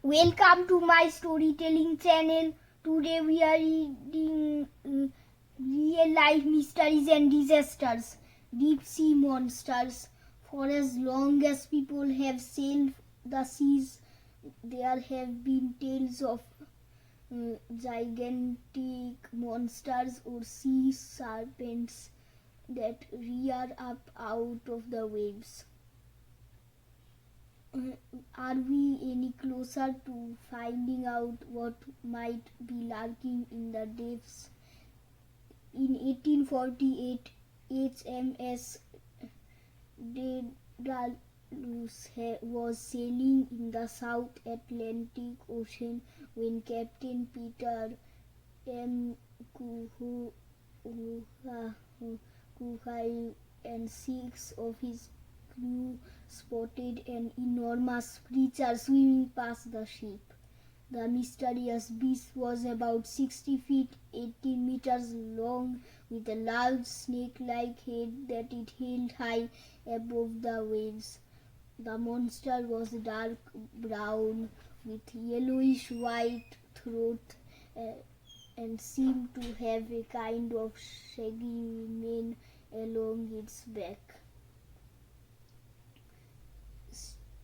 Welcome to my storytelling channel. Today we are reading real life mysteries and disasters, deep sea monsters. For as long as people have sailed the seas, there have been tales of gigantic monsters or sea serpents that rear up out of the waves. Are we any closer to finding out what might be lurking in the depths? In 1848, HMS Daedalus was sailing in the South Atlantic Ocean when Captain Peter M. Kuhai and 6 of his crew spotted an enormous creature swimming past the ship. The mysterious beast was about 60 feet, 18 meters long, with a large snake-like head that it held high above the waves. The monster was dark brown with yellowish-white throat and seemed to have a kind of shaggy mane along its back.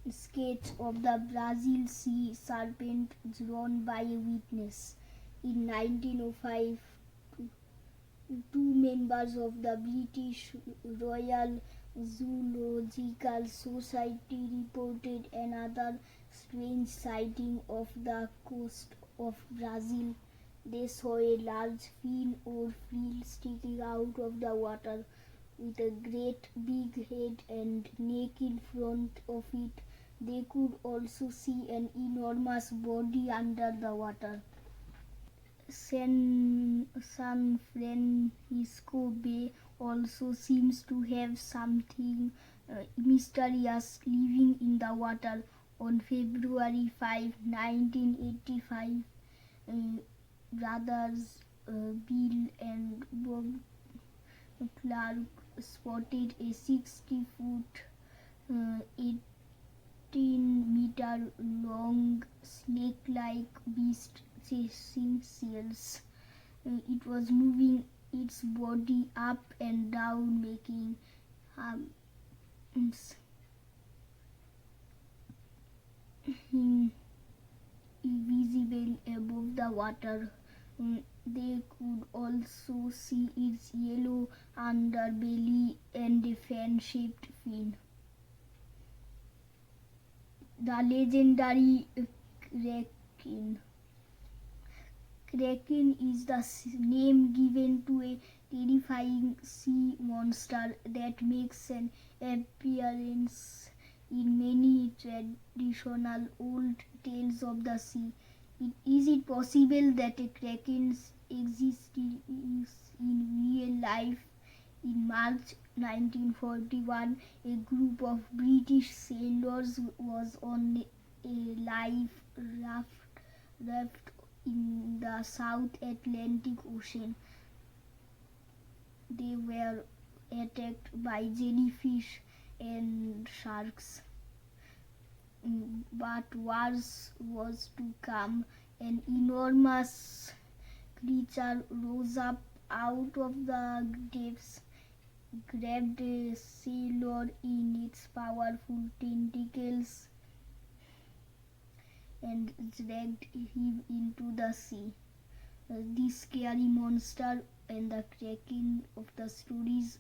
Sketch of the Brazil sea serpent drawn by a witness. In 1905, two members of the British Royal Zoological Society reported another strange sighting off the coast of Brazil. They saw a large fin or frill sticking out of the water with a great big head and neck in front of it. They could also see an enormous body under the water. San Francisco Bay also seems to have something mysterious living in the water. On February 5, 1985, brothers Bill and Bob Clark spotted a 60-foot, 18-meter long snake-like beast chasing seals. It was moving its body up and down, making visible above the water. They could also see its yellow underbelly and a fan-shaped fin. The legendary Kraken. Kraken is the name given to a terrifying sea monster that makes an appearance in many traditional old tales of the sea. Is it possible that a kraken exists in real life? In March 1941, a group of British sailors was on a life raft in the South Atlantic Ocean. They were attacked by jellyfish and sharks. But worse was to come. An enormous creature rose up out of the depths, grabbed a sailor in its powerful tentacles, and dragged him into the sea. This scary monster and the kraken of the stories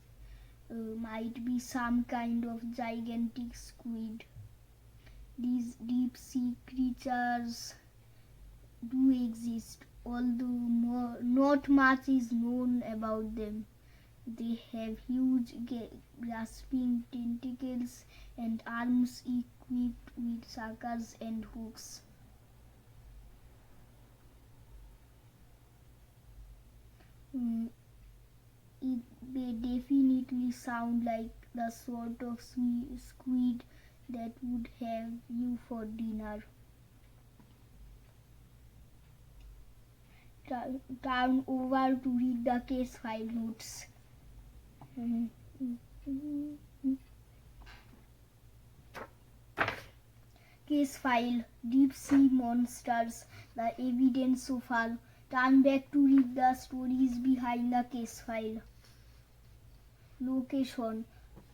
might be some kind of gigantic squid. These deep sea creatures do exist, although not much is known about them. They have huge grasping tentacles and arms equipped with suckers and hooks. It may definitely sound like the sort of squid that would have you for dinner. Turn over to read the case file notes. Case file, deep sea monsters, the evidence so far. Turn back to read the stories behind the case file. Location,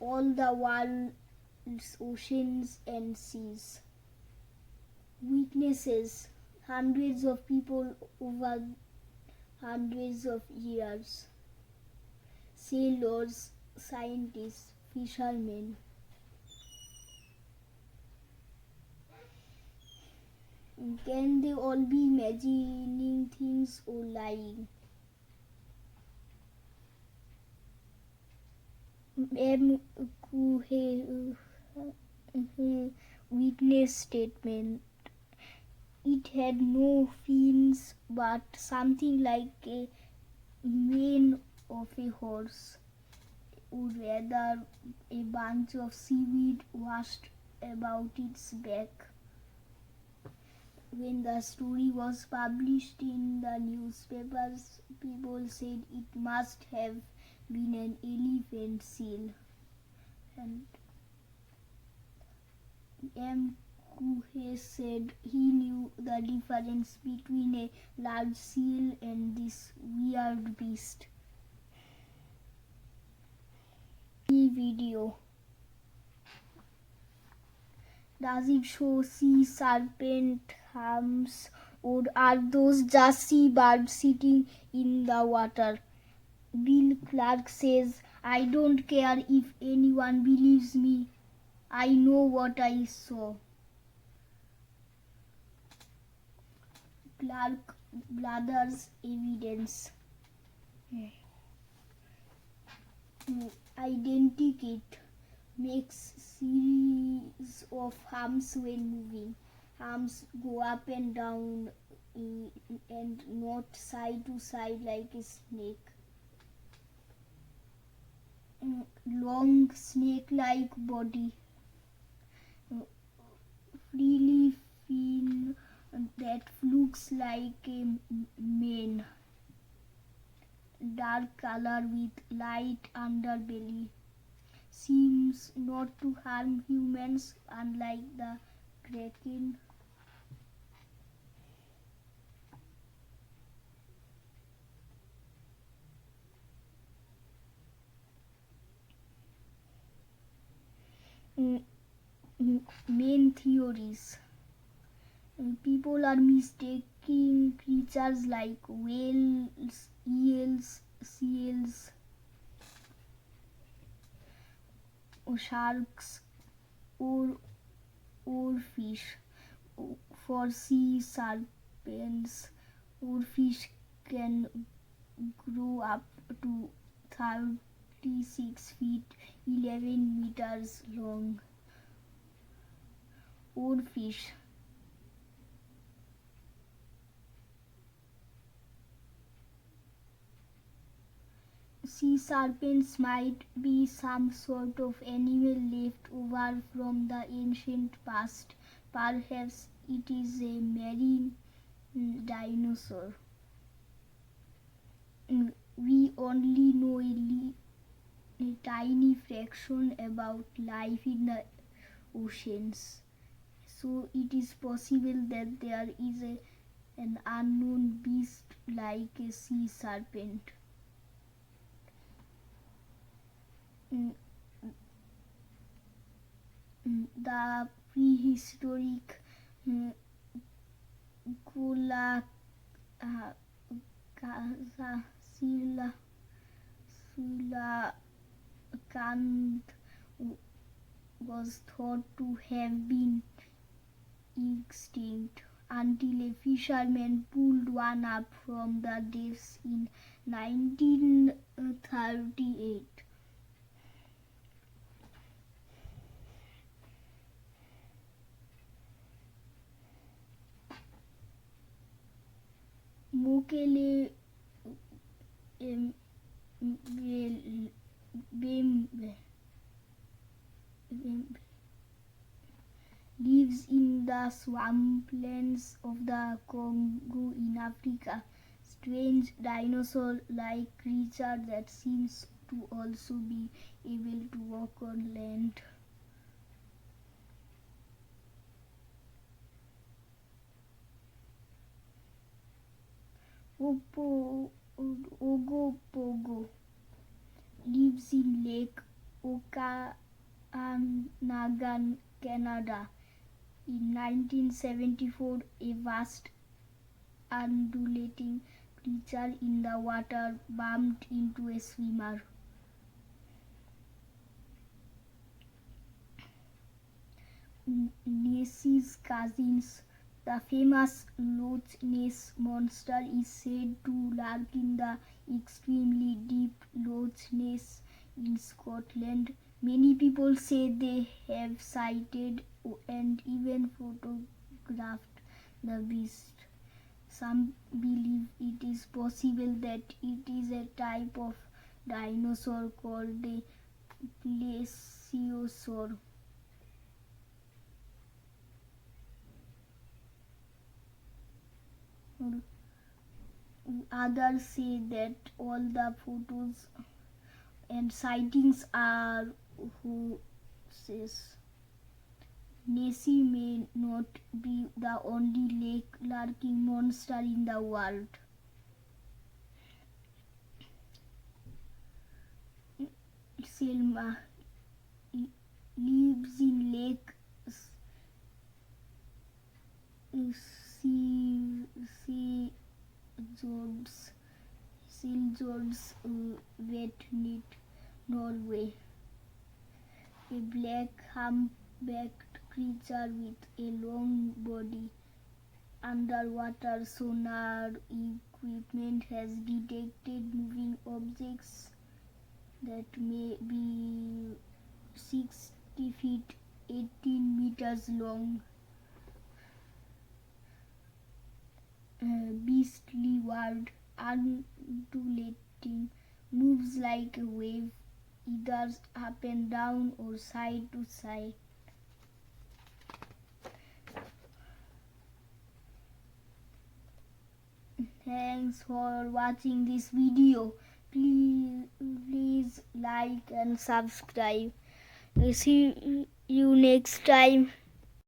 all the world's oceans and seas. Witnesses, hundreds of people over hundreds of years. Sailors, scientists, fishermen. Can they all be imagining things or lying? Witness statement. It had no fins but something like a mane of a horse, or rather a bunch of seaweed washed about its back. When the story was published in the newspapers, people said it must have been an elephant seal. And M. Kuhe said he knew the difference between a large seal and this weird beast. Video. Does it show sea serpent harms, or are those just seabirds sitting in the water? Bill Clark says, I don't care if anyone believes me. I know what I saw. Clark Brothers evidence. Identikit makes series of arms when moving. Arms go up and down and not side to side like a snake. Long snake-like body. Freely fin that looks like a mane. Dark color with light underbelly. Seems not to harm humans, unlike the kraken. Main theories. People are mistaking creatures like whales, eels, seals, or sharks, or fish for sea serpents. Or fish can grow up to 36 feet 11 meters long. Or fish. Sea serpents might be some sort of animal left over from the ancient past. Perhaps it is a marine dinosaur. We only know a tiny fraction about life in the oceans. So it is possible that there is an unknown beast like a sea serpent. The prehistoric coelacanth was thought to have been extinct until a fisherman pulled one up from the depths in 1938. Mokele lives in the swamplands of the Congo in Africa. Strange dinosaur-like creature that seems to also be able to walk on land. Ogopogo lives in Lake Okanagan, Canada. In 1974, a vast undulating creature in the water bumped into a swimmer. Nessie's cousins, the famous Loch Ness monster, is said to lurk in the extremely deep Loch Ness in Scotland. Many people say they have sighted and even photographed the beast. Some believe it is possible that it is a type of dinosaur called a plesiosaur. Others say that all the photos and sightings are hoaxes. Nessie may not be the only lake lurking monster in the world. Selma lives in Lake Seljords, Vetnit, Norway. A black humpbacked creature with a long body. Underwater sonar equipment has detected moving objects that may be 60 feet, 18 meters long. Beast leeward, undulating, moves like a wave, either up and down or side to side. Thanks for watching this video. Please like and subscribe. See you next time.